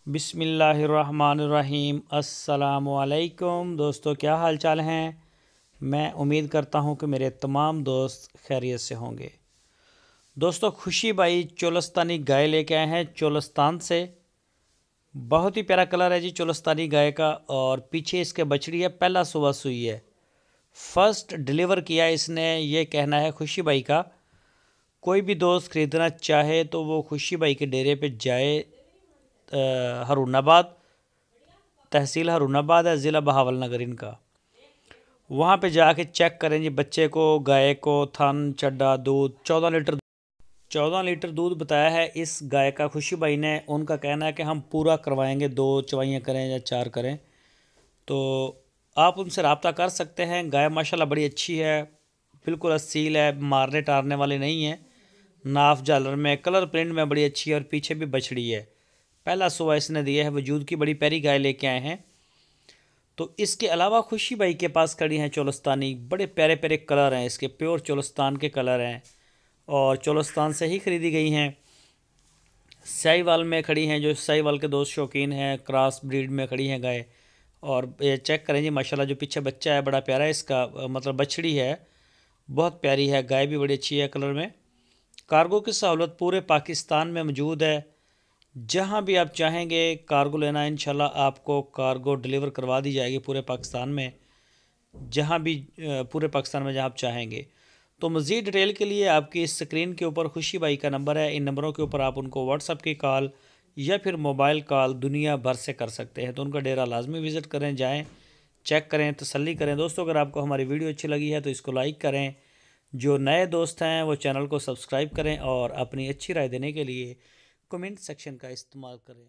बिस्मिल्लाहिर्रहमानिर्रहीम। अस्सलामुअलैकुम दोस्तों, क्या हाल चाल हैं। मैं उम्मीद करता हूं कि मेरे तमाम दोस्त खैरियत से होंगे। दोस्तों, खुशी भाई चोलस्तानी गाय लेके आए हैं चोलस्तान से। बहुत ही प्यारा कलर है जी चोलस्तानी गाय का, और पीछे इसके बछड़ी है, पहला सुबह सुई है, फर्स्ट डिलीवर किया इसने, ये कहना है खुशी भाई का। कोई भी दोस्त ख़रीदना चाहे तो वो खुशी भाई के डेरे पे जाए। हरूनाबाद, तहसील हरूनाबाद है, ज़िला बहावलनगर इनका। वहाँ पे जाके चेक करें जी बच्चे को, गाय को, थन चड्डा, दूध 14 लीटर दूध बताया है इस गाय का खुशी भाई ने। उनका कहना है कि हम पूरा करवाएंगे, 2 चवाइयाँ करें या 4 करें, तो आप उनसे रब्ता कर सकते हैं। गाय माशाल्लाह बड़ी अच्छी है, बिल्कुल असील है, मारने टारने वाली नहीं है। नाफ झालर में, कलर प्रिंट में बड़ी अच्छी है, और पीछे भी बछड़ी है। पहला सुबह इसने दिया है, वजूद की बड़ी प्यारी गाय लेके आए हैं। तो इसके अलावा खुशी भाई के पास खड़ी हैं चोलस्तानी, बड़े प्यारे प्यारे कलर हैं इसके, प्योर चोलस्तान के कलर हैं, और चोलस्तान से ही ख़रीदी गई हैं। साहिवाल में खड़ी हैं, जो साहिवाल के दोस्त शौकीन हैं, क्रॉस ब्रीड में खड़ी हैं गाय। और ये चेक करें जी माशाल्लाह, जो पीछे बच्चा है बड़ा प्यारा है इसका, मतलब बछड़ी है, बहुत प्यारी है। गाय भी बड़ी अच्छी है कलर में। कार्गो की सहूलत पूरे पाकिस्तान में मौजूद है। जहाँ भी आप चाहेंगे कार्गो लेना, इंशाल्लाह आपको कार्गो डिलीवर करवा दी जाएगी पूरे पाकिस्तान में, जहाँ भी पूरे पाकिस्तान में जहाँ आप चाहेंगे। तो मज़ीद डिटेल के लिए आपकी इस स्क्रीन के ऊपर खुशी भाई का नंबर है, इन नंबरों के ऊपर आप उनको व्हाट्सअप की कॉल या फिर मोबाइल कॉल दुनिया भर से कर सकते हैं। तो उनका डेरा लाजमी विज़िट करें, जाएँ, चेक करें, तसल्ली करें। दोस्तों, अगर आपको हमारी वीडियो अच्छी लगी है तो इसको लाइक करें। जो नए दोस्त हैं वो चैनल को सब्सक्राइब करें, और अपनी अच्छी राय देने के लिए कमेंट सेक्शन का इस्तेमाल करें।